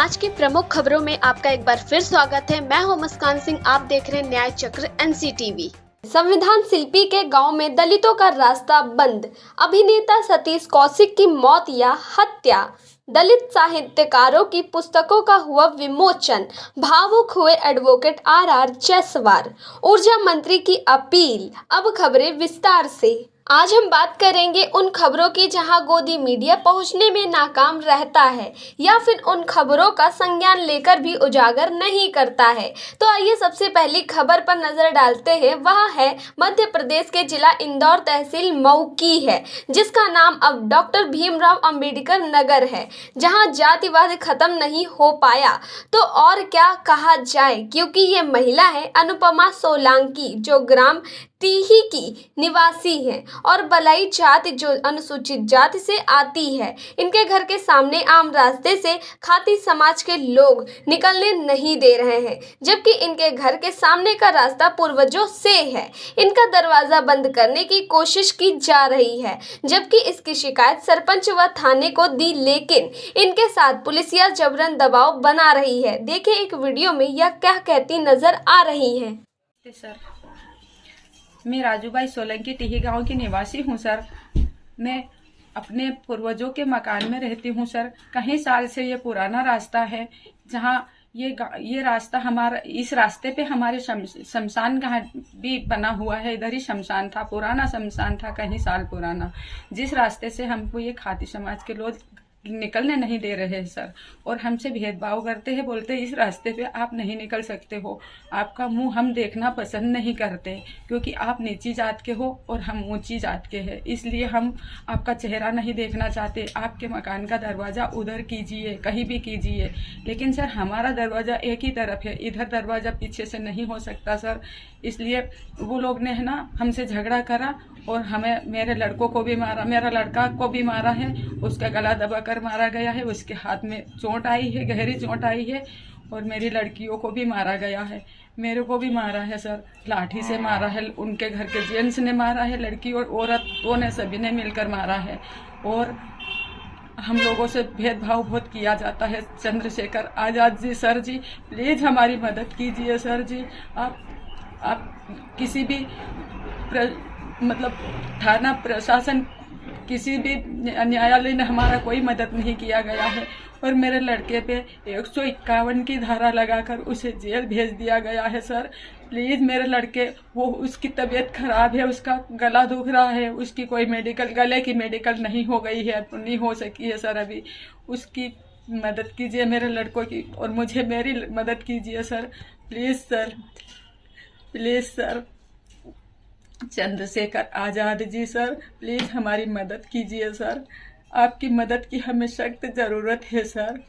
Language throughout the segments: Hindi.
आज की प्रमुख खबरों में आपका एक बार फिर स्वागत है। मैं हूं मुस्कान सिंह, आप देख रहे हैं न्याय चक्र NCTV। संविधान शिल्पी के गांव में दलितों का रास्ता बंद, अभिनेता सतीश कौशिक की मौत या हत्या, दलित साहित्यकारों की पुस्तकों का हुआ विमोचन, भावुक हुए एडवोकेट RR जैसवार, ऊर्जा मंत्री की अपील। अब खबरें विस्तार से। आज हम बात करेंगे उन खबरों की जहां गोदी मीडिया पहुंचने में नाकाम रहता है या फिर उन खबरों का संज्ञान लेकर भी उजागर नहीं करता है। तो आइए सबसे पहली खबर पर नजर डालते हैं। वह है मध्य प्रदेश के जिला इंदौर तहसील मऊ की है, जिसका नाम अब डॉक्टर भीमराव अंबेडकर नगर है, जहां जातिवाद खत्म नहीं हो पाया तो और क्या कहा जाए, क्योंकि ये महिला है अनुपमा सोलंकी, जो ग्राम टीही की निवासी है और बलाई जाति जो अनुसूचित जाति से आती है। इनके घर के सामने आम रास्ते से खाती समाज के लोग निकलने नहीं दे रहे हैं, जबकि इनके घर के सामने का रास्ता पूर्वजों से है। इनका दरवाजा बंद करने की कोशिश की जा रही है, जबकि इसकी शिकायत सरपंच व थाने को दी, लेकिन इनके साथ पुलिसिया जबरन दबाव बना रही है। देखिए एक वीडियो में यह क्या कहती नजर आ रही है। सर, मैं राजूबाई सोलंकी टीही गांव की निवासी हूं सर। मैं अपने पूर्वजों के मकान में रहती हूं सर। कई साल से ये पुराना रास्ता है, जहां ये रास्ता हमारा, इस रास्ते पे हमारे शमशान घाट भी बना हुआ है। इधर ही शमशान था, पुराना शमशान था, कई साल पुराना, जिस रास्ते से हमको ये खाती समाज के लोग निकलने नहीं दे रहे हैं सर, और हमसे भेदभाव करते हैं, बोलते हैं इस रास्ते पे आप नहीं निकल सकते हो, आपका मुंह हम देखना पसंद नहीं करते, क्योंकि आप नीची जात के हो और हम ऊंची जात के हैं, इसलिए हम आपका चेहरा नहीं देखना चाहते। आपके मकान का दरवाज़ा उधर कीजिए, कहीं भी कीजिए, लेकिन सर हमारा दरवाज़ा एक ही तरफ है, इधर दरवाज़ा पीछे से नहीं हो सकता सर। इसलिए वो लोग ने है ना हमसे झगड़ा करा और हमें, मेरे लड़कों को भी मारा, मेरा लड़का को भी मारा है, उसका गला दबाकर मारा गया है, उसके हाथ में चोट आई है, गहरी चोट आई है, और मेरी लड़कियों को भी मारा गया है, मेरे को भी मारा है सर, लाठी से मारा है, उनके घर के जेंट्स ने मारा है, लड़की और औरतों ने सभी ने मिलकर मारा है, और हम लोगों से भेदभाव बहुत किया जाता है। Chandrashekhar Azad ji, sir ji please हमारी मदद कीजिए सर जी। आप किसी भी मतलब थाना प्रशासन, किसी भी न्यायालय ने हमारा कोई मदद नहीं किया गया है, और मेरे लड़के पे 151 की धारा लगाकर उसे जेल भेज दिया गया है सर। प्लीज़ मेरे लड़के, वो उसकी तबीयत खराब है, उसका गला दुख रहा है, उसकी कोई मेडिकल, गले की मेडिकल नहीं हो गई है, नहीं हो सकी है सर अभी, उसकी मदद कीजिए मेरे लड़कों की, और मुझे मेरी मदद कीजिए sir, please sir, please sir. Chandrashekhar Azad ji sir, please हमारी मदद कीजिए सर, आपकी मदद की हमें सख्त ज़रूरत है सर।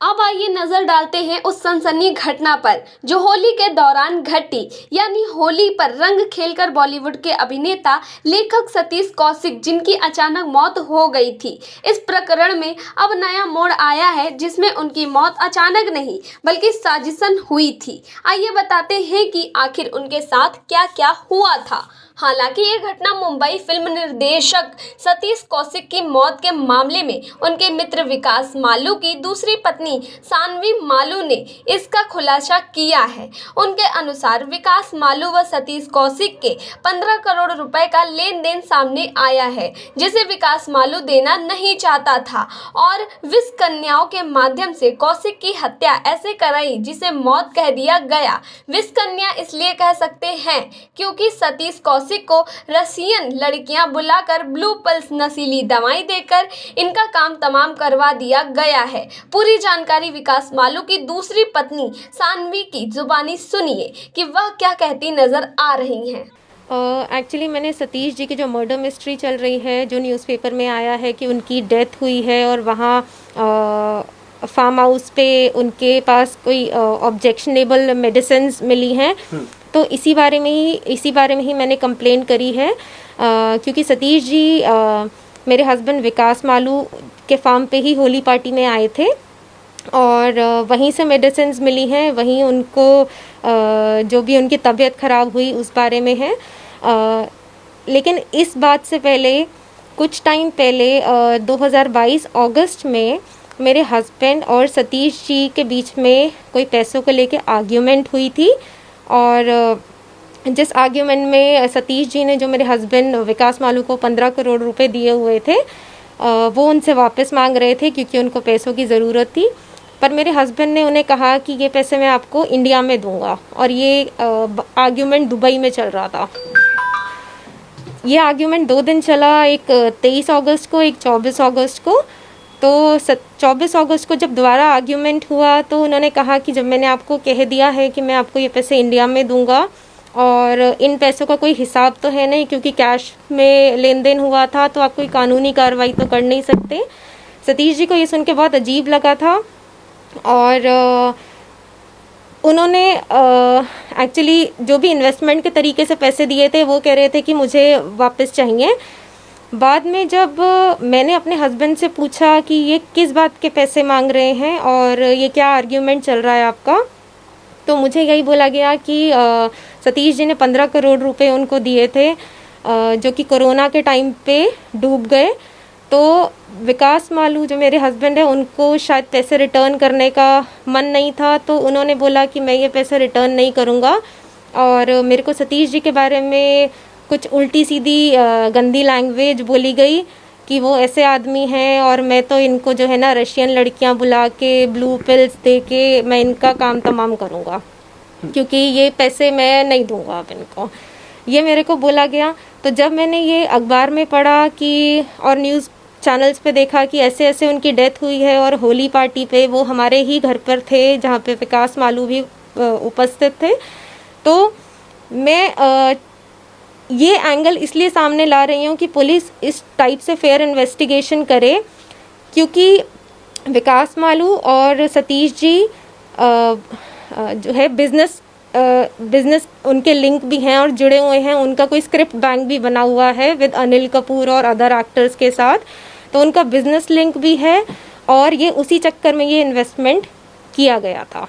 अब आइए नजर डालते हैं उस सनसनी घटना पर जो होली के दौरान घटी, यानी होली पर रंग खेलकर बॉलीवुड के अभिनेता लेखक सतीश कौशिक, जिनकी अचानक मौत हो गई थी। इस प्रकरण में अब नया मोड़ आया है, जिसमें उनकी मौत अचानक नहीं बल्कि साजिशन हुई थी। आइए बताते हैं कि आखिर उनके साथ क्या क्या हुआ था। हालांकि ये घटना मुंबई फिल्म निर्देशक सतीश कौशिक की मौत के मामले में उनके मित्र विकास मालू की दूसरी पत्नी सानवी मालू ने इसका खुलासा किया है। उनके अनुसार विकास मालू व सतीश कौशिक के 15 करोड़ रुपए का लेन देन सामने आया है, जिसे विकास मालू देना नहीं चाहता था, और विष कन्याओं के माध्यम से कौशिक की हत्या ऐसे कराई जिसे मौत कह दिया गया। विष कन्या इसलिए कह सकते हैं क्योंकि सतीश कौशिक को रसियन लड़कियां बुलाकर ब्लू पिल्स नशीली दवाएं देकर इनका काम तमाम करवा दिया गया है। पूरी जानकारी विकास मालू की दूसरी पत्नी सानवी की जुबानी सुनिए कि वह क्या कहती नजर आ रही हैं। एक्चुअली मैंने सतीश जी की जो मर्डर मिस्ट्री चल रही है, जो न्यूज़पेपर में आया है कि उनकी डेथ हुई है और वहाँ फार्म हाउस पे उनके पास कोई ऑब्जेक्शनेबल मेडिसिन्स मिली हैं, तो इसी बारे में ही मैंने कंप्लेंट करी है, क्योंकि सतीश जी मेरे हस्बैंड विकास मालू के फार्म पे ही होली पार्टी में आए थे, और वहीं से मेडिसिन्स मिली हैं, वहीं उनको जो भी उनकी तबीयत ख़राब हुई उस बारे में है। लेकिन इस बात से पहले, कुछ टाइम पहले 2022 अगस्त में मेरे हस्बैंड और सतीश जी के बीच में कोई पैसों को लेके आर्ग्यूमेंट हुई थी और जिस आर्ग्यूमेंट में सतीश जी ने जो मेरे हस्बैंड विकास मालू को 15 करोड़ रुपए दिए हुए थे वो उनसे वापस मांग रहे थे क्योंकि उनको पैसों की ज़रूरत थी। पर मेरे हस्बैंड ने उन्हें कहा कि ये पैसे मैं आपको इंडिया में दूंगा और ये आर्ग्यूमेंट दुबई में चल रहा था। ये आर्ग्यूमेंट 2 दिन चला, एक 23 अगस्त को, एक 24 अगस्त को। तो 24 अगस्त को जब दोबारा आर्ग्यूमेंट हुआ तो उन्होंने कहा कि जब मैंने आपको कह दिया है कि मैं आपको ये पैसे इंडिया में दूंगा और इन पैसों का कोई हिसाब तो है नहीं क्योंकि कैश में लेन देन हुआ था, तो आप कोई कानूनी कार्रवाई तो कर नहीं सकते। सतीश जी को ये सुन के बहुत अजीब लगा था और उन्होंने एक्चुअली जो भी इन्वेस्टमेंट के तरीके से पैसे दिए थे वो कह रहे थे कि मुझे वापस चाहिए। बाद में जब मैंने अपने हस्बैंड से पूछा कि ये किस बात के पैसे मांग रहे हैं और ये क्या आर्ग्यूमेंट चल रहा है आपका, तो मुझे यही बोला गया कि सतीश जी ने 15 करोड़ रुपए उनको दिए थे जो कि कोरोना के टाइम पे डूब गए। तो विकास मालू जो मेरे हस्बैंड है उनको शायद पैसे रिटर्न करने का मन नहीं था, तो उन्होंने बोला कि मैं ये पैसे रिटर्न नहीं करूँगा और मेरे को सतीश जी के बारे में कुछ उल्टी सीधी गंदी लैंग्वेज बोली गई कि वो ऐसे आदमी हैं और मैं तो इनको जो है ना रशियन लड़कियां बुला के ब्लू पिल्स दे के मैं इनका काम तमाम करूँगा क्योंकि ये पैसे मैं नहीं दूंगा अब इनको, ये मेरे को बोला गया। तो जब मैंने ये अखबार में पढ़ा कि और न्यूज़ चैनल्स पे देखा कि ऐसे ऐसे उनकी डेथ हुई है और होली पार्टी पे वो हमारे ही घर पर थे जहाँ पे विकास मालू भी उपस्थित थे, तो मैं ये एंगल इसलिए सामने ला रही हूँ कि पुलिस इस टाइप से फेयर इन्वेस्टिगेशन करे क्योंकि विकास मालू और सतीश जी जो है बिजनेस उनके लिंक भी हैं और जुड़े हुए हैं। उनका कोई स्क्रिप्ट बैंक भी बना हुआ है विद अनिल कपूर और अदर एक्टर्स के साथ, तो उनका बिजनेस लिंक भी है और ये उसी चक्कर में ये इन्वेस्टमेंट किया गया था।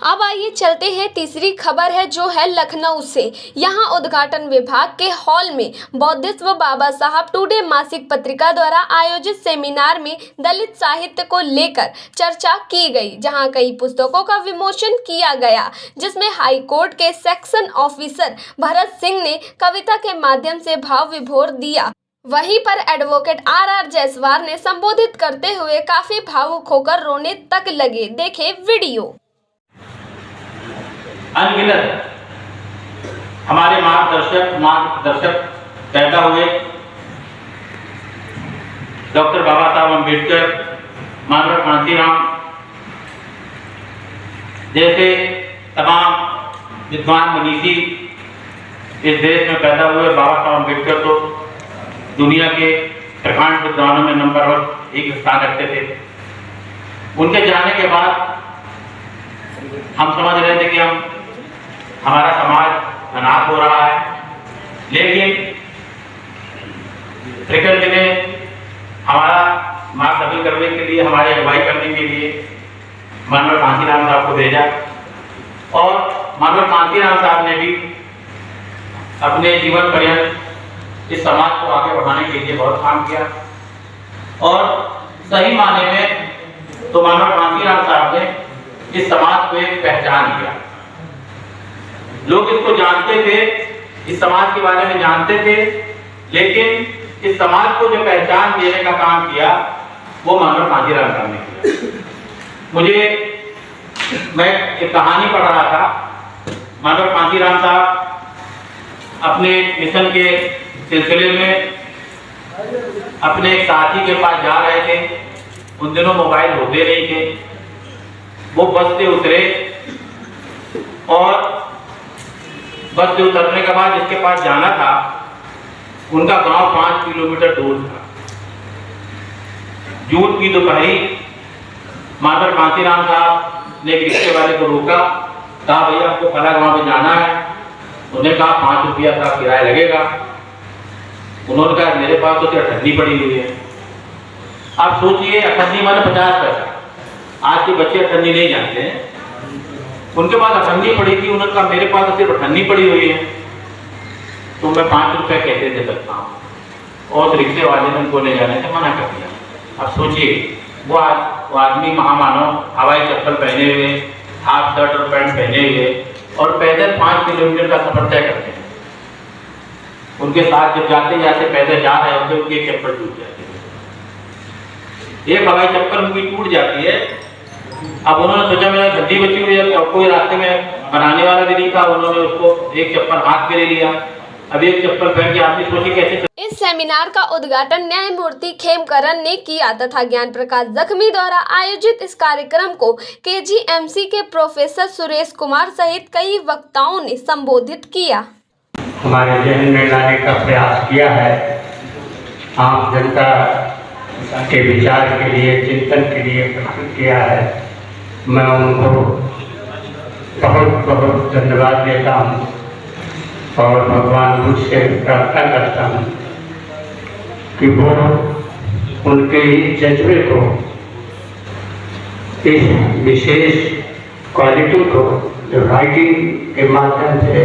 अब आइए चलते हैं, तीसरी खबर है जो है लखनऊ से। यहाँ उद्घाटन विभाग के हॉल में बौद्धिस्व बाबा साहब टुडे मासिक पत्रिका द्वारा आयोजित सेमिनार में दलित साहित्य को लेकर चर्चा की गई, जहाँ कई पुस्तकों का विमोचन किया गया, जिसमें हाई कोर्ट के सेक्शन ऑफिसर भरत सिंह ने कविता के माध्यम से भाव विभोर दिया। वहीं पर एडवोकेट आर जायसवाल ने संबोधित करते हुए काफी भावुक होकर रोने तक लगे। देखे वीडियो। अनगिनत हमारे मार्गदर्शक पैदा हुए, डॉक्टर बाबा साहब अम्बेडकर, मानव कांशीराम जैसे तमाम विद्वान मनीषी इस देश में पैदा हुए। बाबा साहब अम्बेडकर तो दुनिया के प्रकांड विद्वानों में नंबर 1 स्थान रखते थे। उनके जाने के बाद हम समझ रहे थे कि हमारा समाज अनाथ हो रहा है, लेकिन प्रकृति ने हमारा मार्गदर्शन करने के लिए, हमारी अगुवाई करने के लिए मानव कांशीराम साहब को भेजा और मानव कांशीराम साहब ने भी अपने जीवन पर्यंत इस समाज को आगे बढ़ाने के लिए बहुत काम किया और सही मायने में तो मानव कांशीराम साहब ने इस समाज को एक पहचान दिया। लोग इसको जानते थे, इस समाज के बारे में जानते थे, लेकिन इस समाज को जो पहचान देने का काम किया वो मानव कांशीराम साहब ने किया। मैं एक कहानी पढ़ रहा था। मानव कांशीराम साहब अपने मिशन के सिलसिले में अपने एक साथी के पास जा रहे थे। उन दिनों मोबाइल होते नहीं थे। वो बस से उतरे और बस से उतरने के बाद जिसके पास जाना था उनका गांव 5 किलोमीटर दूर था। जून की दोपहरी मानव कांशीराम साहब ने एक रिक्शे वाले को रोका, कहा भैया आपको फला गांव में जाना है। उन्होंने कहा 5 रुपया का किराया लगेगा। उन्होंने कहा मेरे पास तो अठन्नी पड़ी हुई है। आप सोचिए, अठन्नी माने 50 पैसा। आज के बच्चे अठन्नी नहीं जानते हैं। उनके पास अठन्नी पड़ी थी। उन्होंने कहा मेरे पास तो सिर्फ अठन्नी पड़ी हुई है, तो मैं 5 रुपये कैसे दे सकता हूँ। और रिक्शे वाले ने उनको ले जाने से मना कर दिया। अब सोचिए, वो आज वो आदमी महामानव हवाई चप्पल पहने हुए, हाफ शर्ट और पैंट पहने हुए और पैदल 5 किलोमीटर का सफर तय करते हैं। उनके साथ जब जाते जाते पैदल जा रहे होते उनकी एक चप्पल टूट जाती है, एक हवाई चप्पल उनकी टूट जाती है। अब उन्होंने सोचा मेरा गड्डी बची हुई है और कोई रास्ते में बनाने वाला भी नहीं था, उन्होंने उसको एक चप्पल हाथ में ले लिया। अब एक चप्पल पहन के आपने सोची कैसे। इस सेमिनार का उद्घाटन न्यायमूर्ति खेमकरण ने किया तथा ज्ञान प्रकाश जख्मी द्वारा आयोजित इस कार्यक्रम को KGMC के प्रोफेसर सुरेश कुमार सहित कई वक्ताओं ने संबोधित किया। हमारे जहन में लाने का प्रयास किया है, आम जनता के विचार के लिए, चिंतन के लिए प्रस्तुत किया है। मैं उनको बहुत बहुत धन्यवाद देता हूँ और भगवान मुझसे प्रार्थना करता हूँ कि वो उनके इस जज्बे को, इस विशेष क्वालिटी को जो राइटिंग के माध्यम से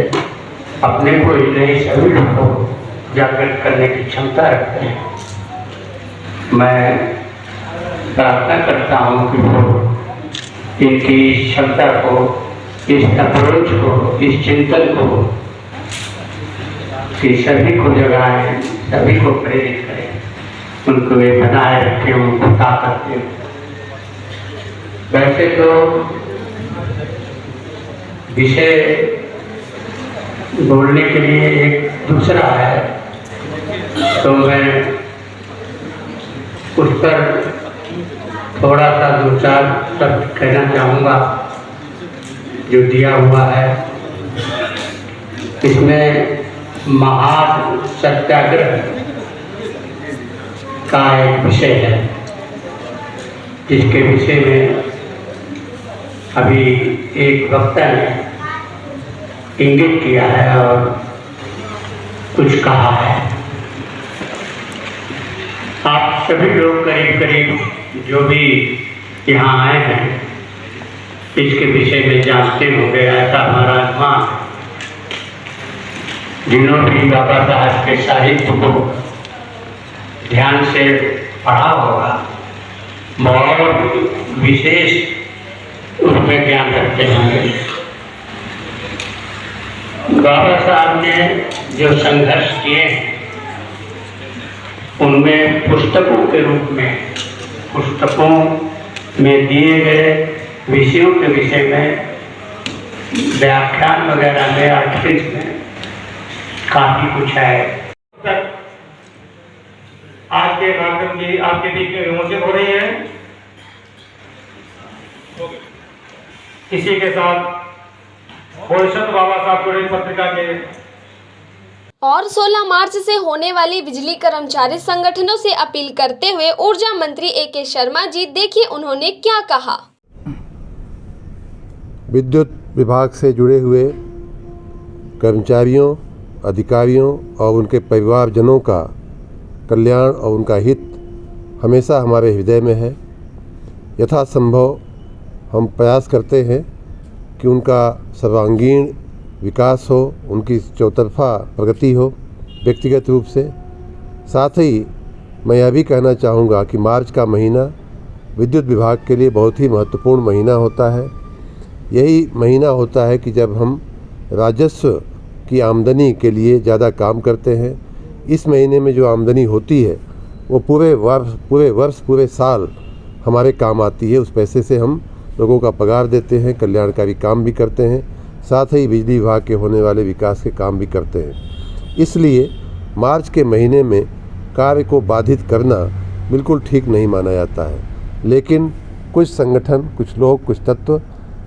अपने को नई सभी को जागृत करने की क्षमता रखते हैं। मैं प्रार्थना करता हूँ कि वो इनकी इस क्षमता को, इस अप्रोच को, इस चिंतन को कि सभी को जगाएं, सभी को प्रेरित करें, उनको ये बनाए रखें, उनको ताकत दें। वैसे तो विषय बोलने के लिए एक दूसरा है, तो मैं उस पर थोड़ा सा 2-4 शब्द कहना चाहूँगा जो दिया हुआ है। इसमें महान सत्याग्रह का एक विषय है, जिसके विषय में अभी एक वक्ता ने इंगित किया है और कुछ कहा है। आप सभी लोग करीब करीब जो भी यहाँ आए हैं इसके विषय में जानते होंगे, ऐसा हमारा अनुमान है। जिन्होंने भी बाबा साहब के साहित्य को ध्यान से पढ़ा होगा, बहुत विशेष उसमें ज्ञान रखते होंगे। बाबा साहब ने जो संघर्ष किए उनमें पुस्तकों के रूप में, पुस्तकों में दिए गए विषयों के विषय में, व्याख्यान वगैरह में, आर्टिकल्स में काफी कुछ है। आज के कार्यक्रम की आपके बीच में विमोचन हो रही है। इसी के साथ बाबा साहब को पत्रिका के और 16 मार्च से होने वाली बिजली कर्मचारी संगठनों से अपील करते हुए ऊर्जा मंत्री AK शर्मा जी, देखिए उन्होंने क्या कहा। विद्युत विभाग से जुड़े हुए कर्मचारियों, अधिकारियों और उनके परिवारजनों का कल्याण और उनका हित हमेशा हमारे हृदय में है। यथासंभव हम प्रयास करते हैं कि उनका सर्वांगीण विकास हो, उनकी चौतरफा प्रगति हो व्यक्तिगत रूप से। साथ ही मैं यह भी कहना चाहूँगा कि मार्च का महीना विद्युत विभाग के लिए बहुत ही महत्वपूर्ण महीना होता है। यही महीना होता है कि जब हम राजस्व की आमदनी के लिए ज़्यादा काम करते हैं। इस महीने में जो आमदनी होती है वो पूरे साल हमारे काम आती है। उस पैसे से हम लोगों का पगार देते हैं, कल्याणकारी काम भी करते हैं, साथ ही बिजली विभाग के होने वाले विकास के काम भी करते हैं। इसलिए मार्च के महीने में कार्य को बाधित करना बिल्कुल ठीक नहीं माना जाता है। लेकिन कुछ संगठन, कुछ लोग, कुछ तत्व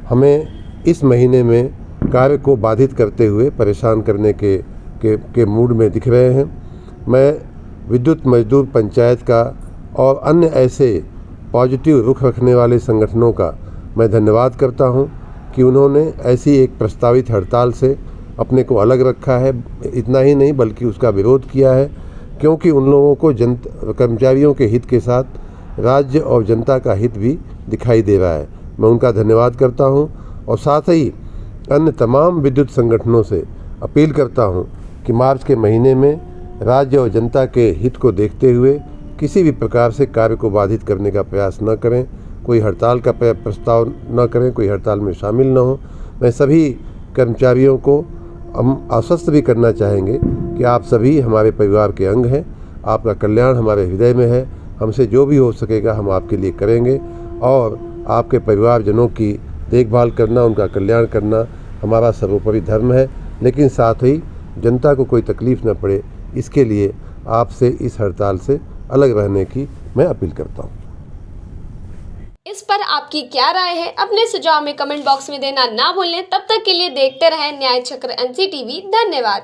हमें इस महीने में कार्य को बाधित करते हुए परेशान करने के मूड में दिख रहे हैं। मैं विद्युत मजदूर पंचायत का और अन्य ऐसे पॉजिटिव रुख रखने वाले संगठनों का मैं धन्यवाद करता हूं कि उन्होंने ऐसी एक प्रस्तावित हड़ताल से अपने को अलग रखा है। इतना ही नहीं बल्कि उसका विरोध किया है, क्योंकि उन लोगों को कर्मचारियों के हित के साथ राज्य और जनता का हित भी दिखाई दे रहा है। मैं उनका धन्यवाद करता हूं और साथ ही अन्य तमाम विद्युत संगठनों से अपील करता हूं कि मार्च के महीने में राज्य और जनता के हित को देखते हुए किसी भी प्रकार से कार्य को बाधित करने का प्रयास न करें। कोई हड़ताल का प्रस्ताव न करें, कोई हड़ताल में शामिल न हो। मैं सभी कर्मचारियों को हम आश्वस्त भी करना चाहेंगे कि आप सभी हमारे परिवार के अंग हैं, आपका कल्याण हमारे हृदय में है। हमसे जो भी हो सकेगा हम आपके लिए करेंगे और आपके परिवारजनों की देखभाल करना, उनका कल्याण करना हमारा सर्वोपरि धर्म है। लेकिन साथ ही जनता को कोई तकलीफ़ न पड़े, इसके लिए आपसे इस हड़ताल से अलग रहने की मैं अपील करता हूँ। इस पर आपकी क्या राय है? अपने सुझाव में कमेंट बॉक्स में देना ना भूलें। तब तक के लिए देखते रहें न्याय चक्र NC TV। धन्यवाद।